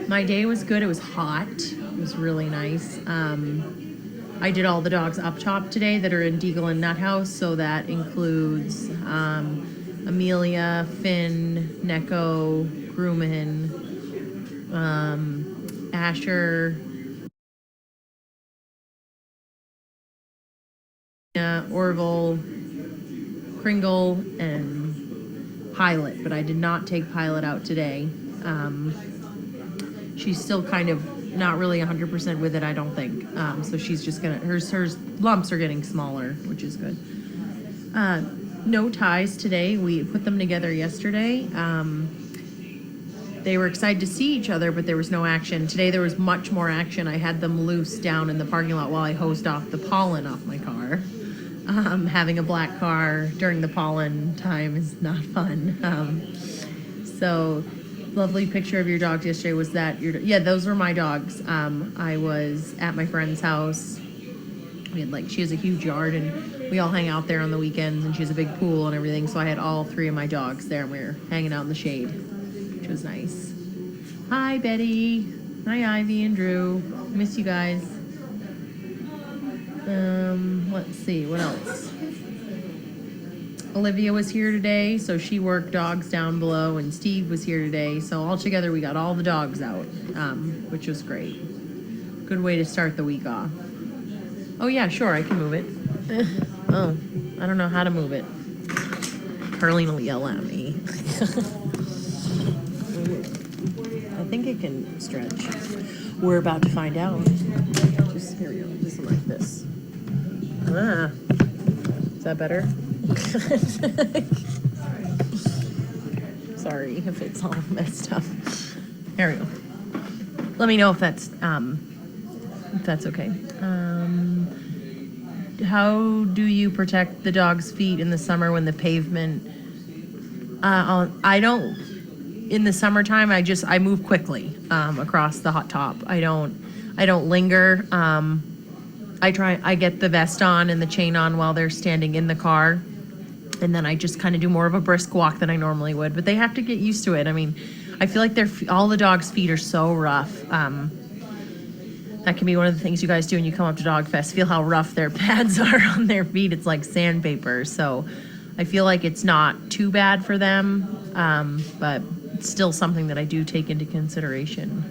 My day was good. It was hot. It was really nice. I did all the dogs up top today that are in Deagle and Nut House, so that includes Amelia, Finn, Neko, Grumman, Asher, Orville, Kringle, and Pilot, but I did not take Pilot out today. She's still kind of not really 100% with it, I don't think. So she's just gonna, her lumps are getting smaller, which is good. No ties today. We put them together yesterday. They were excited to see each other, but there was no action. Today there was much more action. I had them loose down in the parking lot while I hosed off the pollen off my car. Having a black car during the pollen time is not fun. So lovely picture of your dogs yesterday. Was that your, yeah, those were my dogs. I was at my friend's house. We had she has a huge yard and we all hang out there on the weekends, and she has a big pool and everything. So I had all 3 of my dogs there and we were hanging out in the shade, which was nice. Hi, Betty. Hi, Ivy and Drew. Miss you guys. Let's see, what else? Olivia was here today, so she worked dogs down below, and Steve was here today. So all together we got all the dogs out, which was great. Good way to start the week off. Oh yeah, sure, I can move it. Oh, I don't know how to move it. Carlene will yell at me. I think it can stretch. We're about to find out. Just here we go, just like this. Ah, is that better? Sorry if it's all messed up. There we go. Let me know if that's okay. How do you protect the dog's feet in the summer when the pavement? I don't. In the summertime, I move quickly across the hot top. I don't linger. I get the vest on and the chain on while they're standing in the car, and then I just kind of do more of a brisk walk than I normally would. But they have to get used to it. I mean, I feel like all the dogs' feet are so rough. That can be one of the things you guys do when you come up to Dog Fest. Feel how rough their pads are on their feet. It's like sandpaper. So I feel like it's not too bad for them, but it's still something that I do take into consideration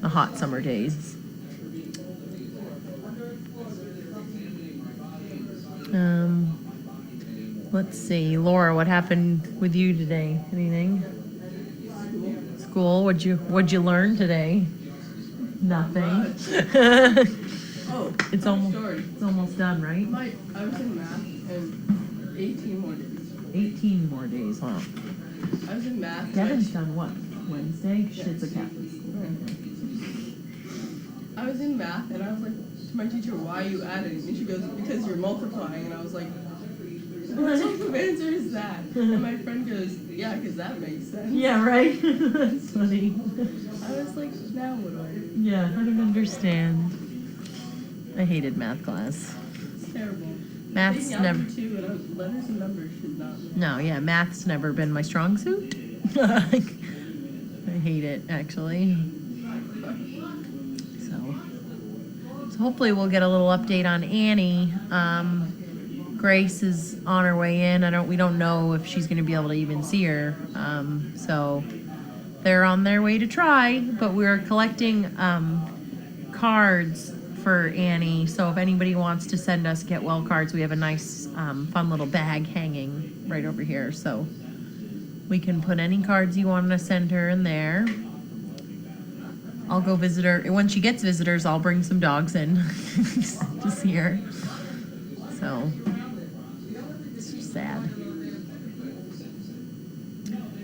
the hot summer days. Let's see, Laura, what happened with you today? Anything? School? What'd you learn today? Nothing. Oh, it's almost done, right? I was in math and 18 more days. 18 more days, huh? I was in math. Devin's done what? Wednesday? Yes. It's a Catholic school. I was in math and I was like to my teacher, why are you adding? And she goes, because you're multiplying. And I was like, what type of answer is that? And my friend goes, yeah, because that makes sense. Yeah, right? That's funny. I was like, now what do I do? Yeah, I don't understand. I hated math class. It's terrible. Math's never... Too, and letters and numbers should not be. No, yeah, math's never been my strong suit. I hate it, actually. So hopefully we'll get a little update on Annie. Grace is on her way in. We don't know if she's going to be able to even see her. So they're on their way to try, but we're collecting cards for Annie. So if anybody wants to send us get well cards, we have a nice fun little bag hanging right over here. So we can put any cards you want to send her in there. I'll go visit her. When she gets visitors, I'll bring some dogs in to see her. So it's just sad.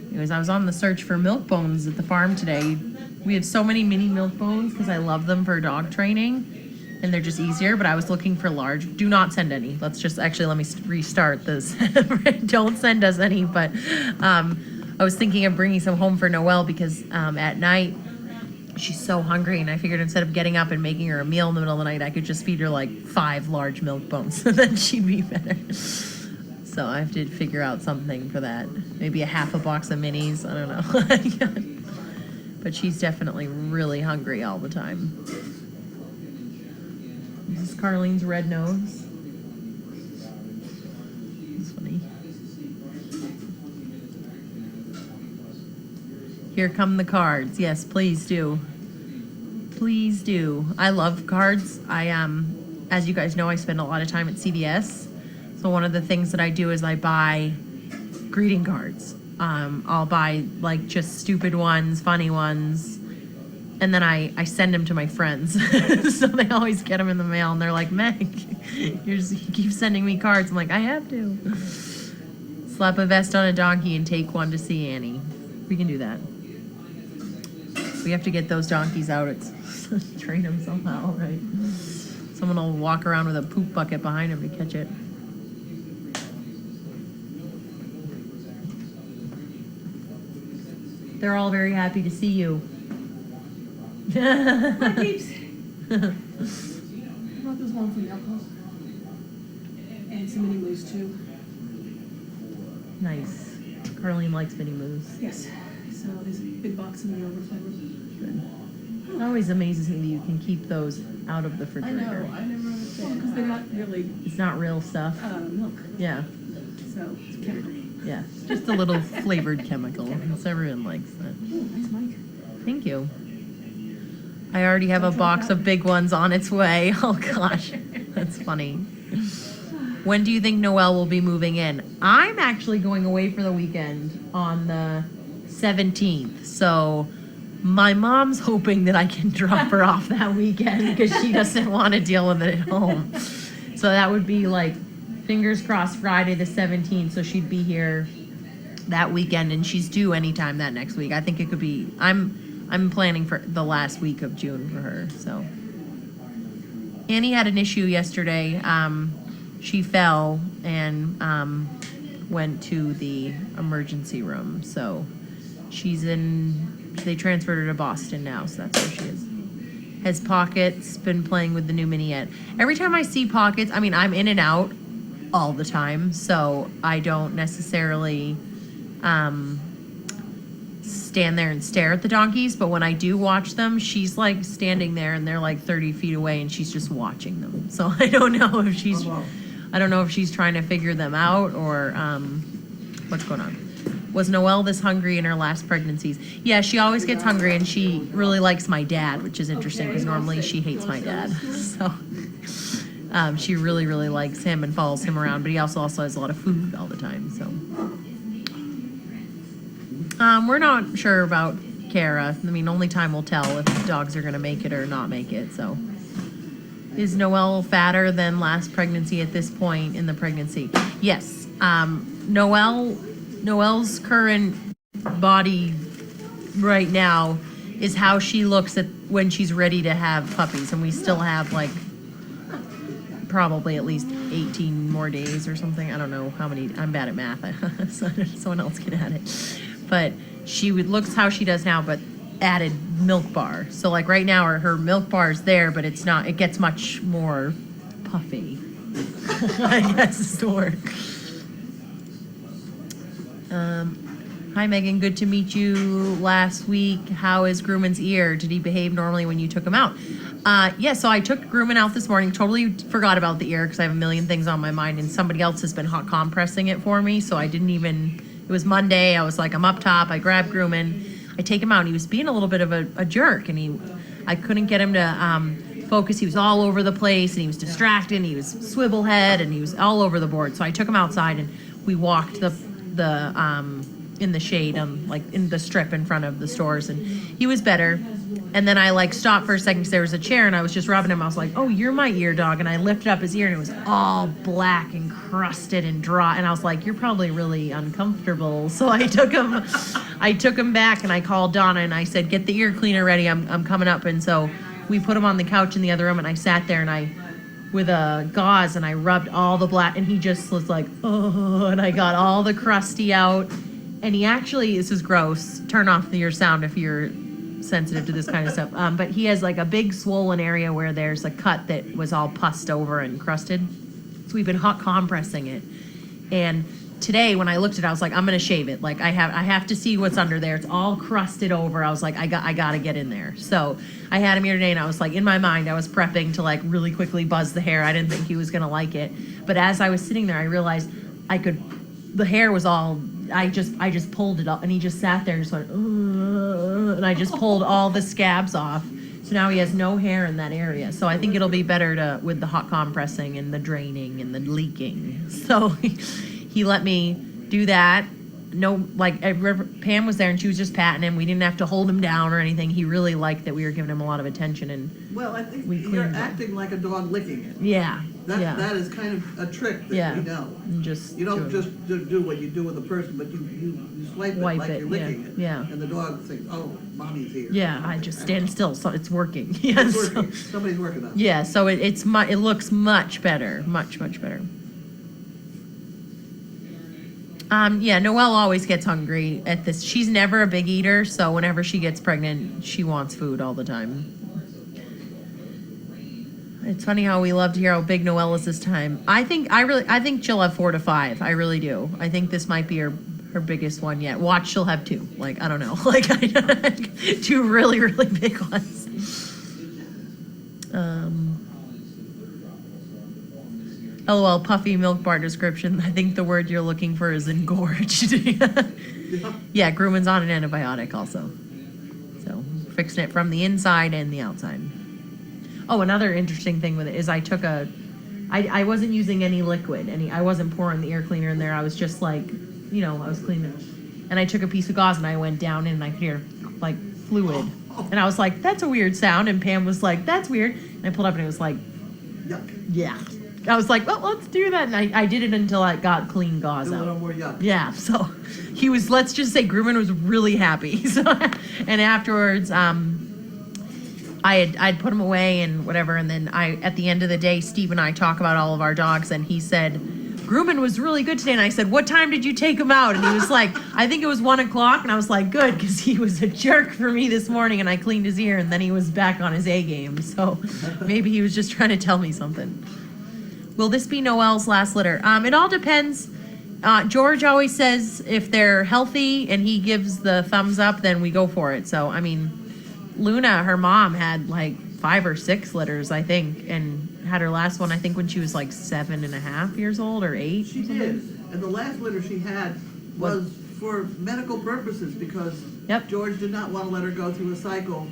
Anyways, I was on the search for milk bones at the farm today. We have so many mini milk bones because I love them for dog training and they're just easier, but I was looking for large. Do not send any. Let me restart this. Don't send us any, but I was thinking of bringing some home for Noelle because at night she's so hungry, and I figured instead of getting up and making her a meal in the middle of the night, I could just feed her like 5 large milk bones, so then she'd be better. So I have to figure out something for that. Maybe a half a box of minis. I don't know. but she's definitely really hungry all the time. This is Carlene's red nose. It's funny. Here come the cards. Yes, please do. Please do. I love cards. As you guys know, I spend a lot of time at CVS. So one of the things that I do is I buy greeting cards. I'll buy like just stupid ones, funny ones, and then I send them to my friends. So they always get them in the mail, and they're like, Meg, you keep sending me cards. I'm like, I have to. Slap a vest on a donkey and take one to see Annie. We can do that. We have to get those donkeys out. It's train them somehow, right? Someone will walk around with a poop bucket behind him to catch it. They're all very happy to see you. Hi, peeps. I brought this one from Yarkos. And some mini moose, too. Nice. Carlene likes mini moose. Yes. So there's a big box in the overflow. It always amazes me that you can keep those out of the I refrigerator. know. I never understand. Because they're not really It's not real stuff. milk. Yeah, So it's chemical. yeah. Just a little flavored chemical. So everyone likes that. Oh, nice mic. Thank you. I already have a box of big ones on its way. Oh gosh, that's funny. When do you think Noelle will be moving in? I'm actually going away for the weekend on the 17th. So my mom's hoping that I can drop her off that weekend because she doesn't want to deal with it at home. So that would be like, fingers crossed, Friday the 17th. So she'd be here that weekend, and she's due anytime that next week. I think it could be, I'm planning for the last week of June for her, so. Annie had an issue yesterday. She fell and went to the emergency room, so they transferred her to Boston now, so that's where she is. Has Pockets been playing with the new mini yet? Every time I see Pockets, I mean, I'm in and out all the time, so I don't necessarily stand there and stare at the donkeys, but when I do watch them, she's like standing there and they're like 30 feet away and she's just watching them. So I don't know if she's trying to figure them out or what's going on. Was Noelle this hungry in her last pregnancies? Yeah, she always gets hungry, and she really likes my dad, which is interesting because normally she hates my dad. So she really, really likes him and follows him around, but he also has a lot of food all the time. So we're not sure about Kara. I mean, only time will tell if dogs are going to make it or not make it. So is Noelle fatter than last pregnancy at this point in the pregnancy? Yes. Noelle's current body right now is how she looks at when she's ready to have puppies, and we still have like probably at least 18 more days or something. I don't know how many. I'm bad at math, so someone else can add it. But looks how she does now, but added milk bar. So like right now her milk bar is there, but it's not. It gets much more puffy. I guess is the word. Hi Megan, good to meet you last week. How is Grumman's ear? Did he behave normally when you took him out? Yeah, so I took Grumman out this morning. Totally forgot about the ear because I have a million things on my mind, and somebody else has been hot compressing it for me, so I didn't even, it was Monday. I was like, I'm up top. I grabbed Grumman. I take him out, and he was being a little bit of a jerk, and I couldn't get him to focus. He was all over the place, and he was distracted, and he was swivel head, and he was all over the board. So I took him outside, and we walked in the shade, like in the strip in front of the stores, and he was better. And then I like stopped for a second because there was a chair, and I was just rubbing him. I was like, "Oh, you're my ear, dog." And I lifted up his ear, and it was all black and crusted and dry. And I was like, "You're probably really uncomfortable." So I took him back, and I called Donna, and I said, "Get the ear cleaner ready. I'm coming up." And so we put him on the couch in the other room, and I sat there, and with a gauze, and I rubbed all the black, and he just was like, "Oh," and I got all the crusty out. And he actually, this is gross, turn off your sound if you're sensitive to this kind of stuff, but he has like a big swollen area where there's a cut that was all pussed over and crusted. So we've been hot compressing it. And today when I looked at it, I was like, I'm gonna shave it. Like I have to see what's under there. It's all crusted over. I was like, I gotta get in there. So I had him here today, and I was like, in my mind, I was prepping to like really quickly buzz the hair. I didn't think he was gonna like it, but as I was sitting there, I realized I could. The hair was all. I just pulled it up, and he just sat there and just went, and I just pulled all the scabs off. So now he has no hair in that area. So I think it'll be better with the hot compressing and the draining and the leaking. So he let me do that. No, like Pam was there and she was just patting him. We didn't have to hold him down or anything. He really liked that we were giving him a lot of attention, and Well, I think We you're cleaned it. acting like a dog licking it. yeah, That is kind of a trick that Yeah. we know. and just You don't do it. just do what you do with a person, but you swipe it Wipe like it, you're licking it. yeah. And the dog thinks, oh, mommy's here. Yeah, I just stand still, so it's working. Yes. It's working. Somebody's working on it. Yeah, so it looks much better, much better. Yeah, Noelle always gets hungry at this. She's never a big eater, so whenever she gets pregnant, she wants food all the time. It's funny how we love to hear how big Noelle is this time. I think she'll have 4 to 5. I really do. I think this might be her biggest one yet. Watch, she'll have 2. Like, I don't know. Like, 2 really, really big ones. LOL, puffy milk bar description. I think the word you're looking for is engorged. Yeah, Grumman's on an antibiotic also. So, fixing it from the inside and the outside. Oh, another interesting thing with it is I wasn't using any liquid. I wasn't pouring the air cleaner in there. I was just like, I was cleaning it. And I took a piece of gauze and I went down in and I could hear like fluid. And I was like, that's a weird sound. And Pam was like, that's weird. And I pulled up and it was like, Yuck. yeah. I was like, well, let's do that. And I did it until I got clean gauze Do a little out. more yuck. Yeah, so he was, let's just say Grumman was really happy. So, and afterwards, I'd put him away and whatever. And then at the end of the day, Steve and I talk about all of our dogs. And he said, Grumman was really good today. And I said, what time did you take him out? And he was like, I think it was 1 o'clock. And I was like, good, because he was a jerk for me this morning. And I cleaned his ear. And then he was back on his A game. So maybe he was just trying to tell me something. Will this be Noelle's last litter? It all depends. George always says if they're healthy and he gives the thumbs up, then we go for it. So, I mean, Luna, her mom, had like 5 or 6 litters, I think, and had her last one, I think, when she was like 7.5 years old or 8. She did. And the last litter she had was for medical purposes because Yep. George did not want to let her go through a cycle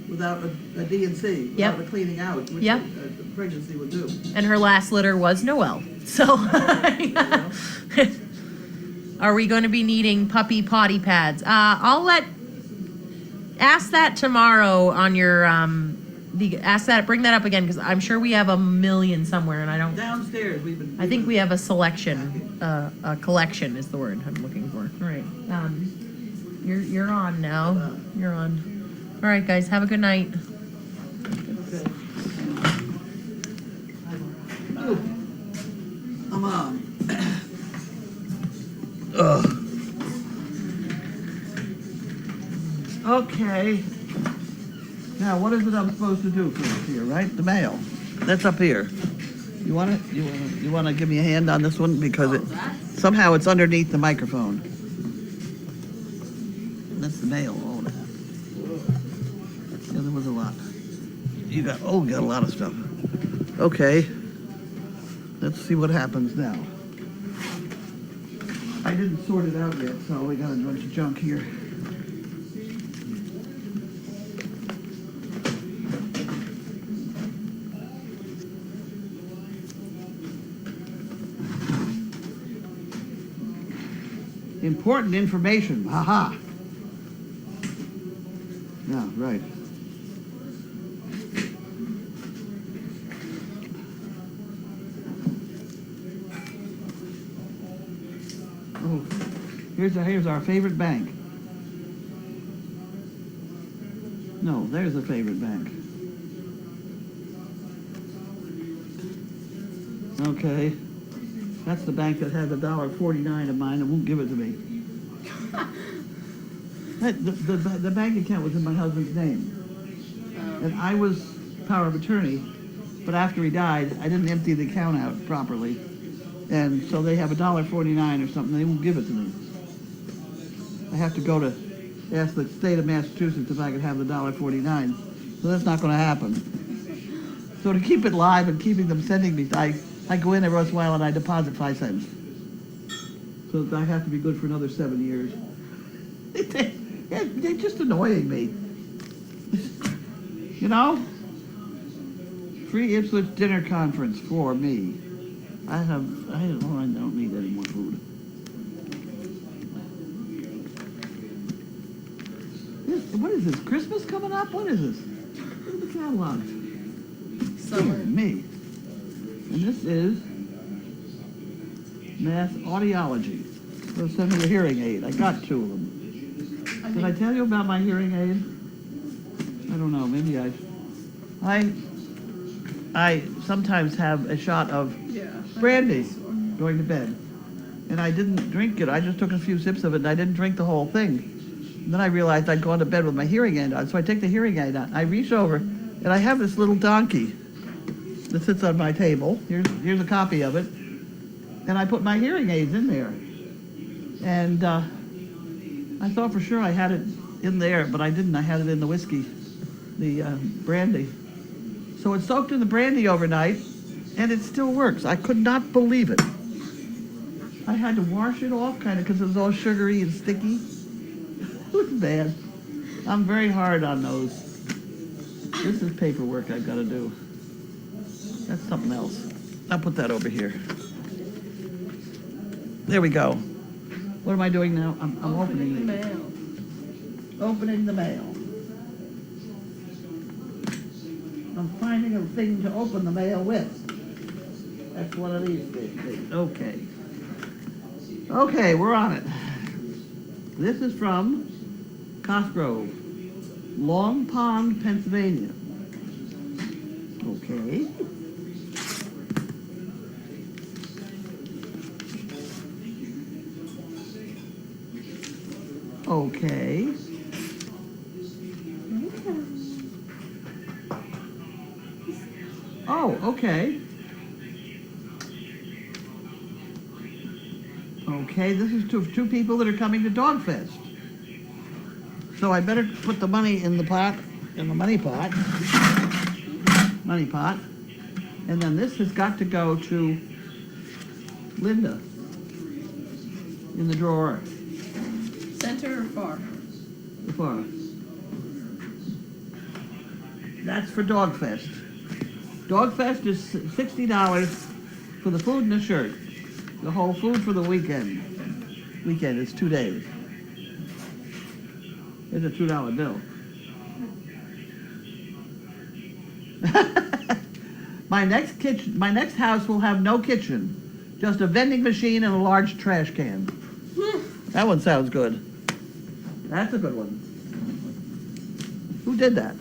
without a D&C, without a cleaning out, which Yep. a pregnancy would do. And her last litter was Noelle. So, are we going to be needing puppy potty pads? Ask that tomorrow on your, bring that up again, because I'm sure we have a million somewhere, and I don't, Downstairs, I think we have a selection, a collection is the word I'm looking for. All right. You're on now. You're on. All right, guys, have a good night. I'm on. Okay. Now, what is it I'm supposed to do first here, right? The mail. That's up here. You want it? You want to give me a hand on this one because somehow it's underneath the microphone. That's the mail. Oh, that. Yeah, there was a lot. You got a lot of stuff. Okay. Let's see what happens now. I didn't sort it out yet, so we got a bunch of junk here. Important information. Aha. Yeah, right. Oh, here's our favorite bank. No, there's a favorite bank. Okay. That's the bank that had the $1.49 of mine and won't give it to me. The bank account was in my husband's name. And I was power of attorney, but after he died, I didn't empty the account out properly. And so they have $1.49 or something. They won't give it to me. I have to go to ask the state of Massachusetts if I can have the $1.49. So that's not going to happen. So to keep it live and keeping them sending me, I go in every once in a while and I deposit 5 cents. So I have to be good for another 7 years. They're just annoying me. You know? Free Ipswich dinner conference for me. I don't need any more food. What is this? Christmas coming up? What is this? What's the catalog? Summer. Me. And this is Mass Audiology. They'll send me a hearing aid. I got 2 of them. Did I tell you about my hearing aid? I don't know. Maybe I sometimes have a shot of Yeah. brandy going to bed. And I didn't drink it. I just took a few sips of it and I didn't drink the whole thing. And then I realized I'd gone to bed with my hearing aid on. So I take the hearing aid out. I reach over and I have this little donkey that sits on my table. Here's a copy of it. And I put my hearing aids in there. And I thought for sure I had it in there, but I didn't. I had it in the whiskey, the brandy. So it soaked in the brandy overnight, and it still works. I could not believe it. I had to wash it off, kind of, because it was all sugary and sticky. It was bad. I'm very hard on those. This is paperwork I've got to do. That's something else. I'll put that over here. There we go. What am I doing now? I'm opening the the mail. Opening the mail. I'm finding a thing to open the mail with. That's one of these things. Okay. Okay, we're on it. This is from Cosgrove, Long Pond, Pennsylvania. Okay. Okay. Oh, okay. Okay, this is two people that are coming to Dogfest. So I better put the money in the pot, in the money pot. Money pot. And then this has got to go to Linda in the drawer. Center or far? Far. That's for Dogfest. Dogfest is $60 for the food and the shirt. The whole food for the weekend. Weekend is 2 days. It's a $2 bill. My next house will have no kitchen, just a vending machine and a large trash can. That one sounds good. That's a good one. Who did that?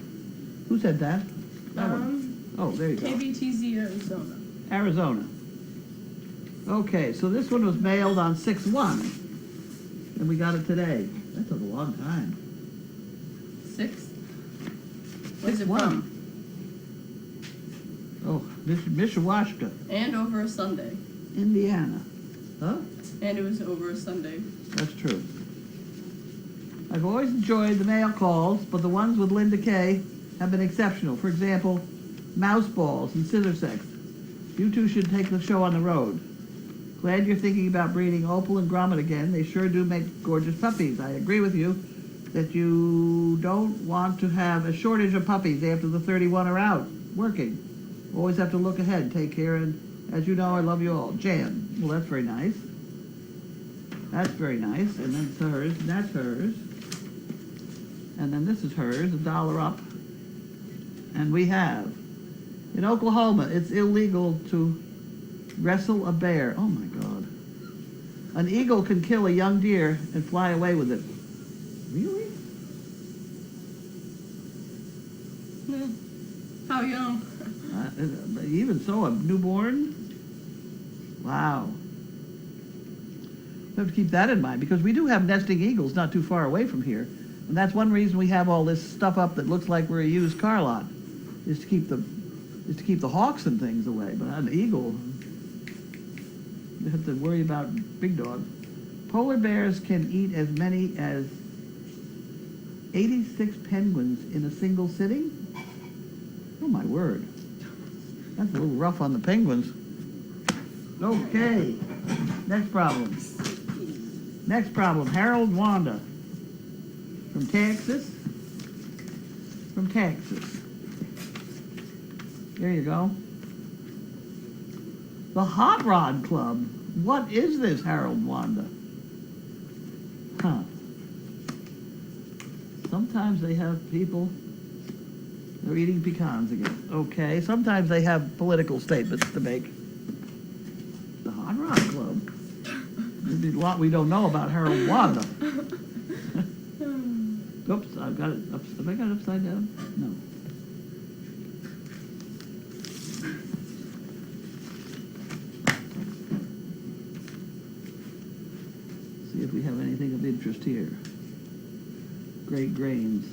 Who said that? That one. Oh, there you go. KBTZ Arizona. Arizona. Okay, so this one was mailed on 6/1, and we got it today. That took a long time. 6? Where's it 6/1. from? Oh, Mishawashka, And over a Sunday. Indiana. Huh? And it was over a Sunday. That's true. I've always enjoyed the mail calls, but the ones with Linda Kay have been exceptional. For example, mouse balls and scissor sex. You two should take the show on the road. Glad you're thinking about breeding Opal and Grommet again. They sure do make gorgeous puppies. I agree with you that you don't want to have a shortage of puppies after the 31 are out working. Always have to look ahead. Take care, and as you know, I love you all. Jan. Well, that's very nice. That's very nice. And that's hers, and that's hers. And then this is hers, $1 up. And we have, in Oklahoma, it's illegal to wrestle a bear. Oh my God. An eagle can kill a young deer and fly away with it. Really? How young? Even so, a newborn? Wow. We have to keep that in mind because we do have nesting eagles not too far away from here. And that's one reason we have all this stuff up that looks like we're a used car lot, is to keep the hawks and things away. But an eagle, You have to worry about big dogs. Polar bears can eat as many as 86 penguins in a single sitting? Oh, my word. That's a little rough on the penguins. Okay, next problem. Next problem, Harold Wanda. From Texas. From Texas. There you go. The Hot Rod Club. What is this, Harold Wanda? Huh. Sometimes they have people, they're eating pecans again. Okay, sometimes they have political statements to make. The Hot Rod Club. There's a lot we don't know about Harold Wanda. Oops, I've got it. Have I got it upside down? No. See if we have anything of interest here. Great grains.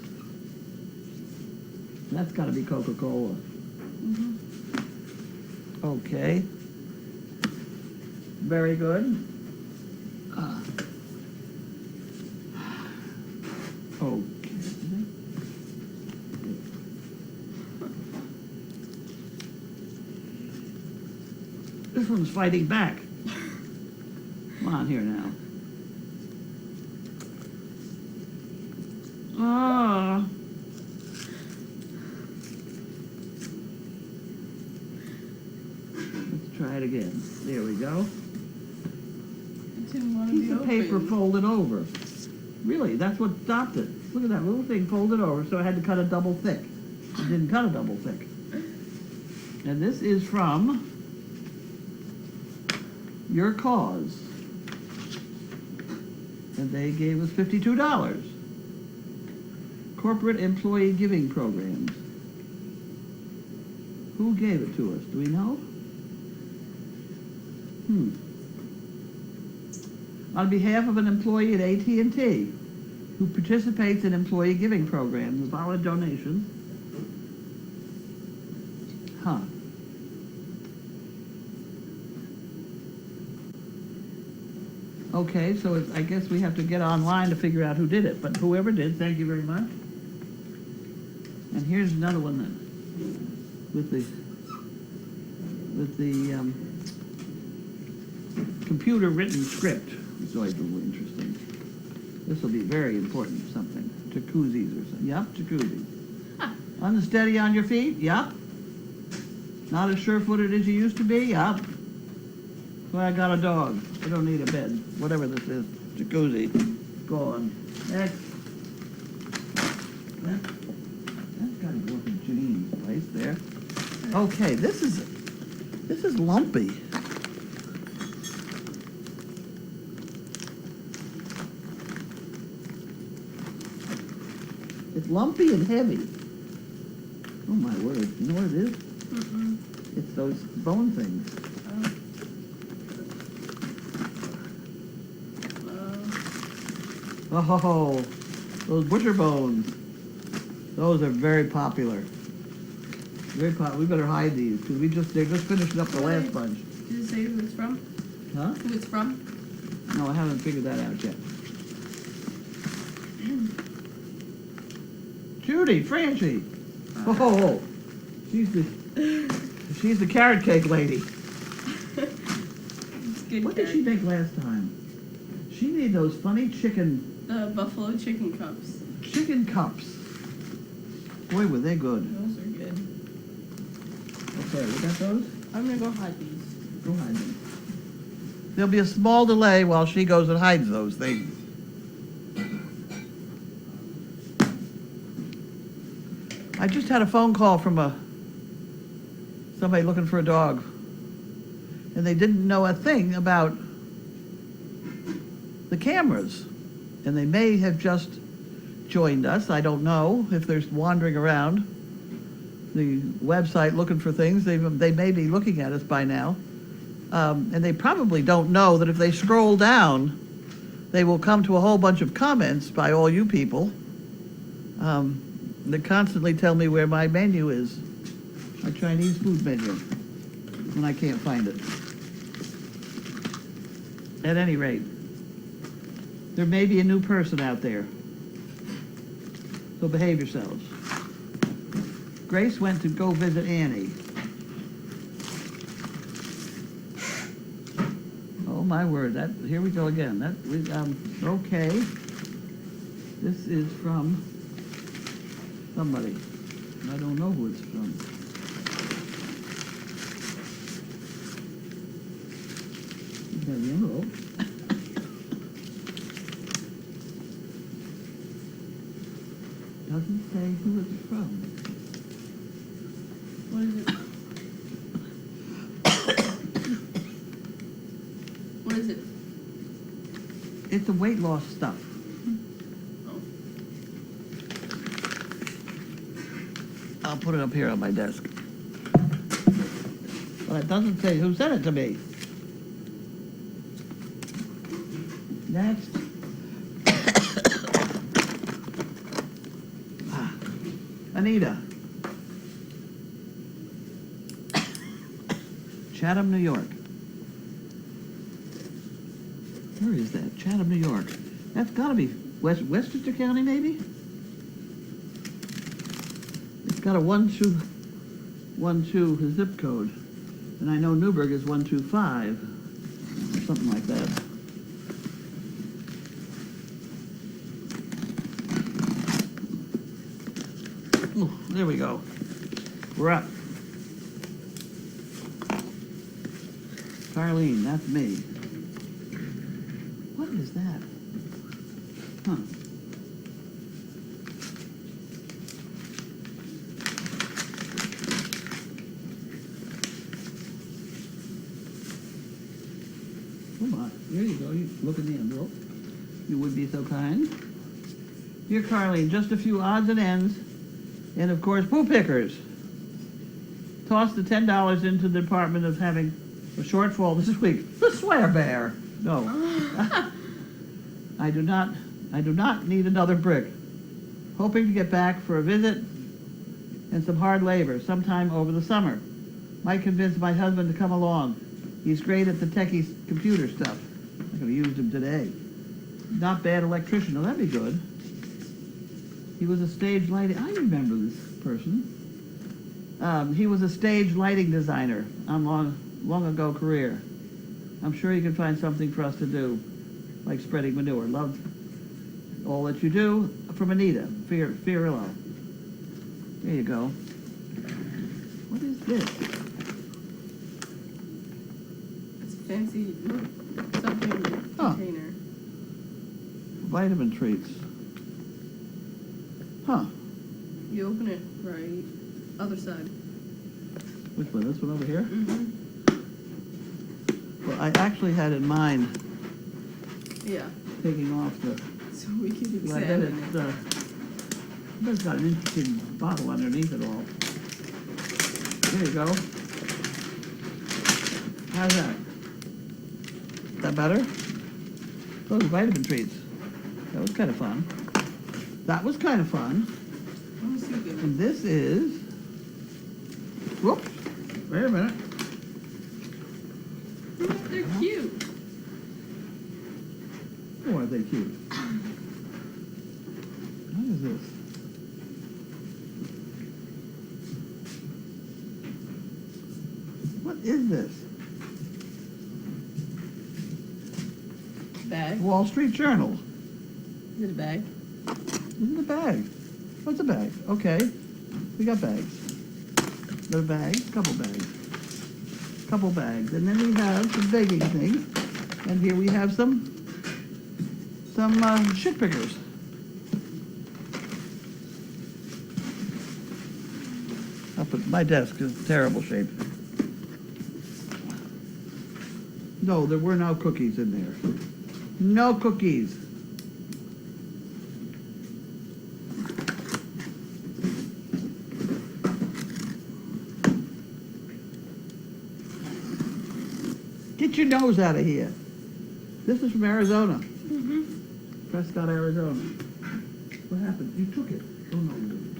That's got to be Coca-Cola. Okay. Very good. Okay. This one's fighting back. Come on here now. Ah. Let's try it again. There we go. It didn't want to Piece be of open. paper folded over. Really, that's what stopped it. Look at that little thing folded over, so I had to cut it double thick. I didn't cut it double thick. And this is from Your Cause. And they gave us $52. Corporate Employee Giving Programs. Who gave it to us? Do we know? On behalf of an employee at AT&T who participates in employee giving programs, valid donations. Huh. Okay, so I guess we have to get online to figure out who did it, but whoever did, thank you very much. And here's another one then, with the computer written script. It's always a little interesting. This will be very important, something. Jacuzzis or something. Yep, jacuzzi. Unsteady on your feet? Yep. Not as sure-footed as you used to be? Yep. Well, I got a dog. I don't need a bed. Whatever this is. Jacuzzi. Go on. Next. That's got to go up in Janine's place there. Okay, this is lumpy. It's lumpy and heavy. Oh my word! You know what it is? It's those bone things. Oh, those butcher bones. Those are very popular. Very popular. We better hide these because they're just finishing up the last bunch. Did it say who it's from? Huh? Who it's from? No, I haven't figured that out yet. Judy, Francie. Oh, she's the carrot cake lady. It's good. What did she make last time? She made those funny chicken The buffalo chicken cups. cups. Boy, were they good. Those are good. Okay, we got those? I'm gonna go hide these. Go hide them. There'll be a small delay while she goes and hides those things. I just had a phone call from somebody looking for a dog. And they didn't know a thing about the cameras. And they may have just joined us. I don't know if they're wandering around the website looking for things. They may be looking at us by now. And they probably don't know that if they scroll down, they will come to a whole bunch of comments by all you people that constantly tell me where my menu is, my Chinese food menu, when I can't find it. At any rate, there may be a new person out there. So behave yourselves. Grace went to go visit Annie. Oh my word, here we go again. Okay. This is from somebody. I don't know who it's from. He's got the envelope. Doesn't say who it's from. What is it? What is it? It's the weight loss stuff. Oh. I'll put it up here on my desk. Well, it doesn't say who sent it to me. Next. Anita. Chatham, New York. Where is that? Chatham, New York. That's gotta be Westchester County, maybe? It's got a 1-2 zip code. And I know Newburgh is 125, or something like that. Ooh, there we go. We're up. Carlene, that's me. What is that? Huh. Come on, there you go. You look in the envelope. You would be so kind. Dear Carlene, just a few odds and ends, and of course, poo pickers. Toss the $10 into the department of having a shortfall this week. The swear bear. No. I do not need another brick. Hoping to get back for a visit and some hard labor sometime over the summer. Might convince my husband to come along. He's great at the techie computer stuff. I could have used him today. Not bad electrician. Oh, that'd be good. He was a stage lighting. I remember this person. He was a stage lighting designer on long ago career. I'm sure you can find something for us to do, like spreading manure. Love all that you do. From Anita Fiorillo. There you go. What is this? It's a fancy something container. Vitamin treats. Huh. You open it right, other side. Which one? This one over here? Mm-hmm. Well, I actually had in mind Yeah. taking off the. So we could Well, I bet examine it. it's got an interesting bottle underneath it all. There you go. How's that? Is that better? Those are vitamin treats. That was kind of fun. That was kind of fun. Let me see again. And this is. Whoops. Wait a minute. They're cute. Oh, are they cute? What is this? What is this? Bag. Wall Street Journal. Is it a bag? This is a bag. What's a bag? Okay. We got bags. Got a bag, couple bags. Couple bags. And then we have some baking things. And here we have some shit pickers. Up at my desk is in terrible shape. No, there were no cookies in there. No cookies. Get your nose out of here. This is from Arizona. Mm-hmm. Prescott, Arizona. What happened? You took it. Oh, no, you didn't.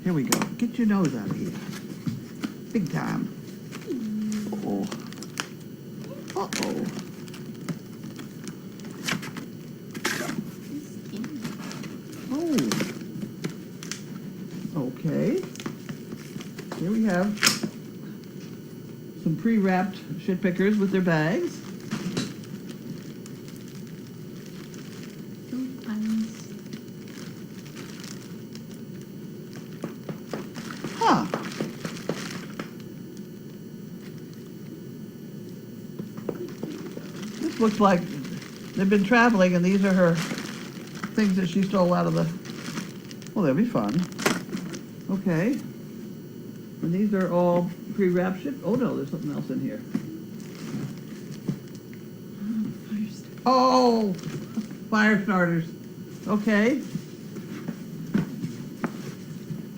Here we go. Get your nose out of here. Big time. Oh, Uh-oh. Uh-oh. Oh. Okay. Here we have some pre-wrapped shit pickers with their bags. Huh. This looks like they've been traveling and these are her things that she stole out of the... Well, that'll be fun. Okay. And these are all pre-wrapped shit. Oh no, there's something else in here. Oh! Fire starters. Okay.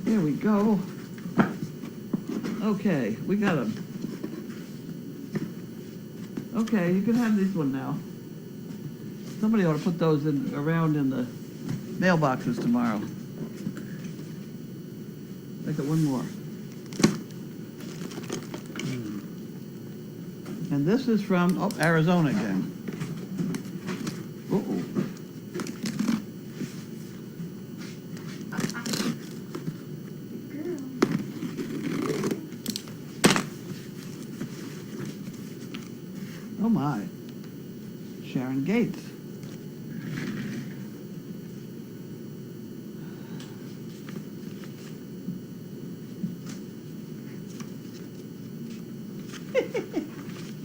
Here we go. Okay, we got them. Okay, you can have this one now. Somebody ought to put those in around in the mailboxes tomorrow. I got one more. And this is from Arizona again. Uh-oh. Oh my. Sharon Gates.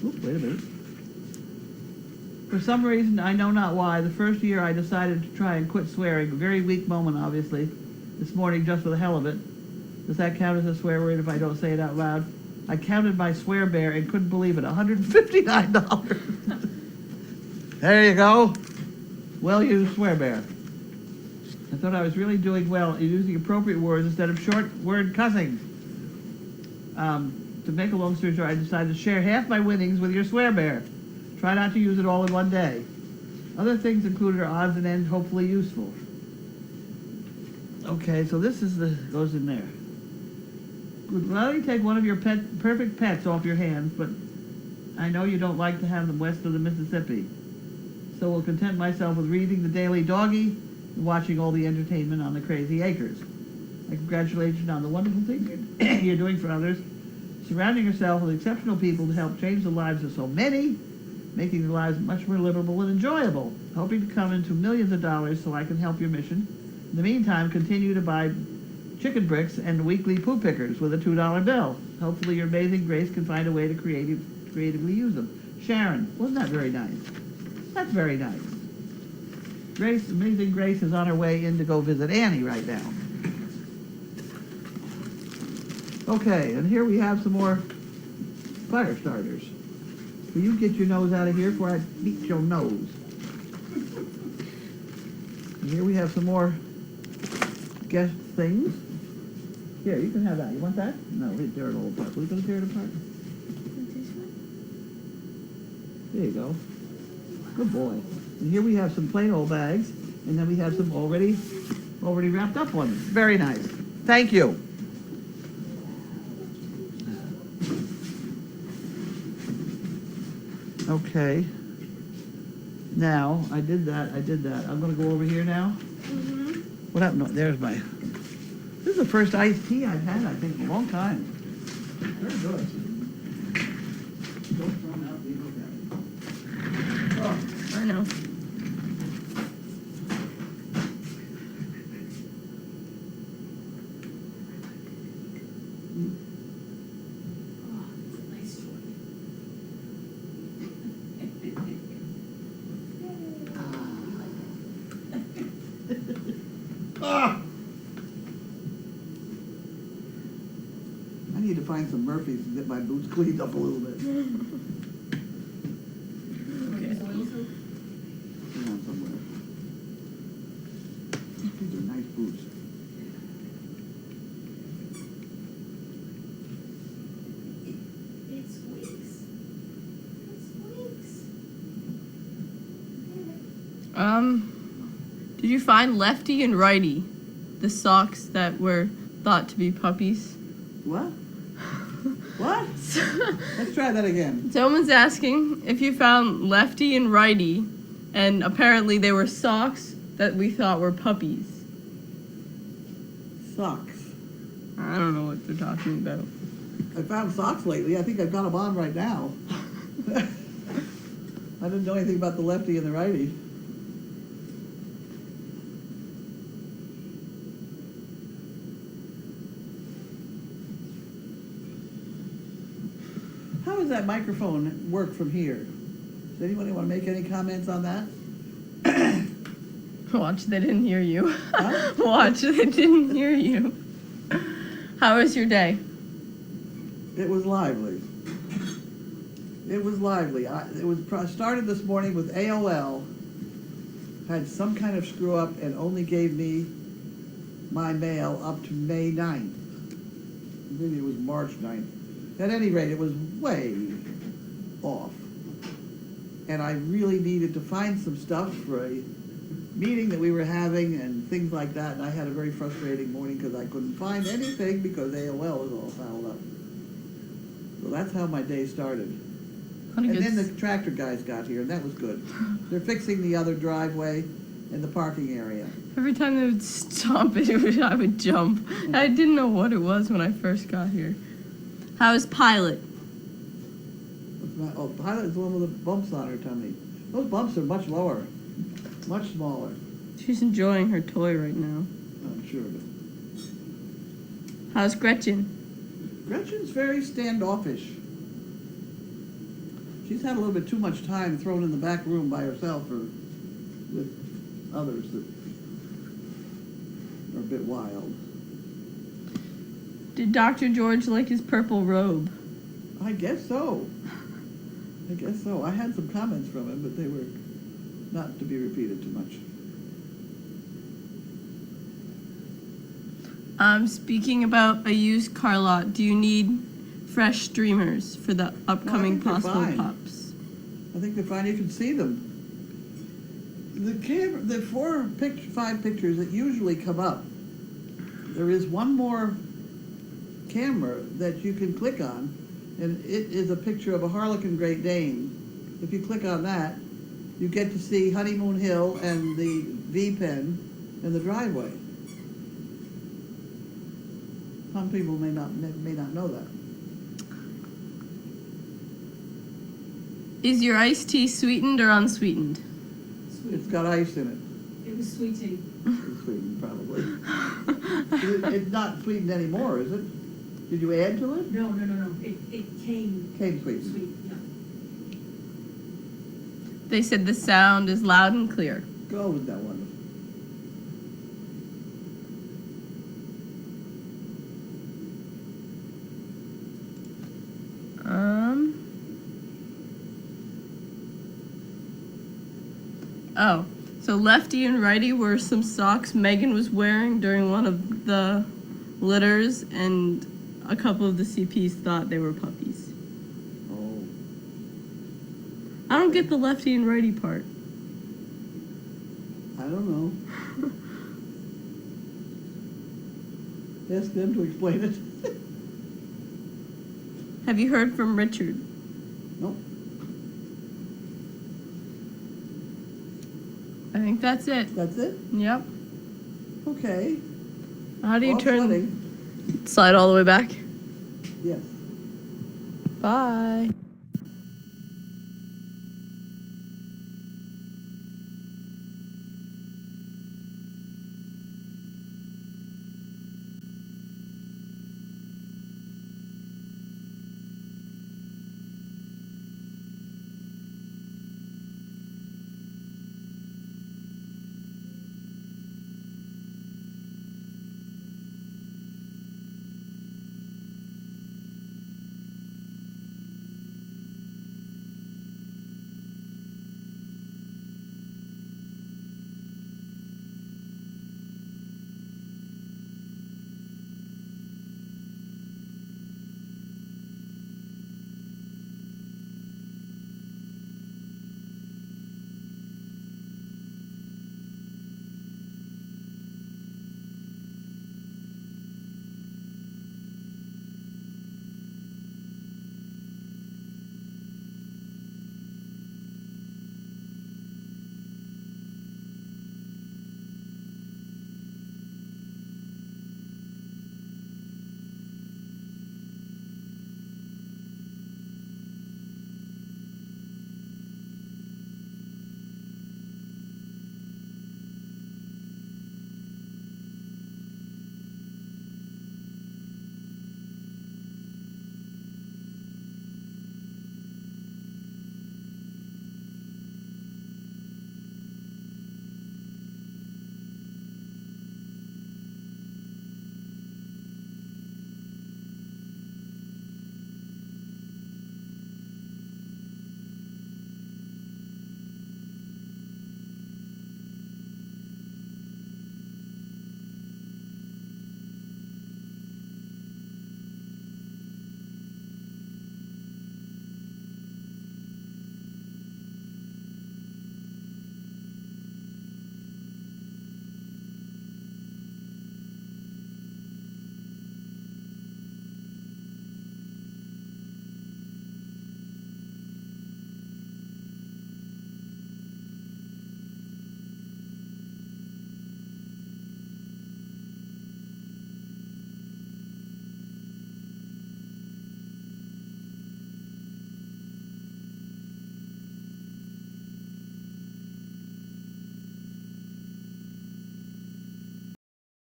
Oop, wait a minute. For some reason, I know not why, the first year I decided to try and quit swearing. A very weak moment, obviously. This morning, just for the hell of it. Does that count as a swear word if I don't say it out loud? I counted my swear bear and couldn't believe it. $159. There you go. Well used swear bear. I thought I was really doing well in using appropriate words instead of short word cussing. To make a long story short, I decided to share half my winnings with your swear bear. Try not to use it all in one day. Other things included are odds and ends, hopefully useful. Okay, so this is goes in there. Would gladly take one of your perfect pets off your hands, but I know you don't like to have them west of the Mississippi. So will content myself with reading the Daily Doggy and watching all the entertainment on the Crazy Acres. I congratulate you on the wonderful thing you're doing for others, surrounding yourself with exceptional people to help change the lives of so many, making their lives much more livable and enjoyable, hoping to come into millions of dollars so I can help your mission. In the meantime, continue to buy chicken bricks and weekly poo pickers with a $2 bill. Hopefully your amazing Grace can find a way to creatively use them. Sharon, wasn't that very nice? That's very nice. Grace, amazing Grace, is on her way in to go visit Annie right now. Okay, and here we have some more fire starters. Will you get your nose out of here before I beat your nose? And here we have some more guest things. Here, you can have that. You want that? No, we tear it all apart. We're going to tear it apart. There you go. Good boy. And here we have some plain old bags, and then we have some already wrapped up ones. Very nice. Thank you. Okay. Now, I did that. I'm going to go over here now. What happened? No, there's my... This is the first iced tea I've had, I think, in a long time. Very good. Don't throw them out, leave them down. I know. Ah! I need to find some Murphys and get my boots cleaned up a little bit. Hang on somewhere. These are nice boots. It squeaks. It squeaks. Did you find Lefty and Righty, the socks that were thought to be puppies? What? What? Let's try that again. Someone's asking if you found lefty and righty, and apparently they were socks that we thought were puppies. Socks. I don't know what they're talking about. I found socks lately. I think I've got them on right now. I didn't know anything about the lefty and the righty. How does that microphone work from here? Does anybody want to make any comments on that? Watch, they didn't hear you. Huh? Watch, they didn't hear you. How was your day? It was lively. It was lively. Started this morning with AOL, had some kind of screw up and only gave me my mail up to May 9th. Maybe it was March 9th. At any rate, it was way off. And I really needed to find some stuff for a meeting that we were having and things like that. And I had a very frustrating morning because I couldn't find anything because AOL was all fouled up. So that's how my day started. And then the tractor guys got here, and that was good. They're fixing the other driveway and the parking area. Every time they would stomp it, I would jump. I didn't know what it was when I first got here. How was Pilot? Oh, Pilot is the one with the bumps on her tummy. Those bumps are much lower, much smaller. She's enjoying her toy right now. I'm sure of it. How's Gretchen? Gretchen's very standoffish. She's had a little bit too much time thrown in the back room by herself or with others that are a bit wild. Did Dr. George like his purple robe? I guess so. I guess so. I had some comments from him, but they were not to be repeated too much. Speaking about a used car lot, do you need fresh streamers for the upcoming they're possible fine. pups? I think they're fine. You can see them. The 5 pictures that usually come up, there is one more camera that you can click on, and it is a picture of a Harlequin Great Dane. If you click on that, you get to see Honeymoon Hill and the V-pen and the driveway. Some people may not know that. Is your iced tea sweetened or unsweetened? It's got ice in it. It was sweeting. It's sweetened, probably. It's not sweetened anymore, is it? Did you add to it? No. It came Came sweetened. sweet, yeah. They said the sound is loud and clear. Go with that one. Oh, so lefty and righty were some socks Megan was wearing during one of the litters, and a couple of the CPs thought they were puppies. Oh. I don't get the lefty and righty part. I don't know. Ask them to explain it. Have you heard from Richard? Nope. I think that's it. That's it? Yep. Okay. How do you Off turn? sledding. Slide all the way back. Yes. Bye.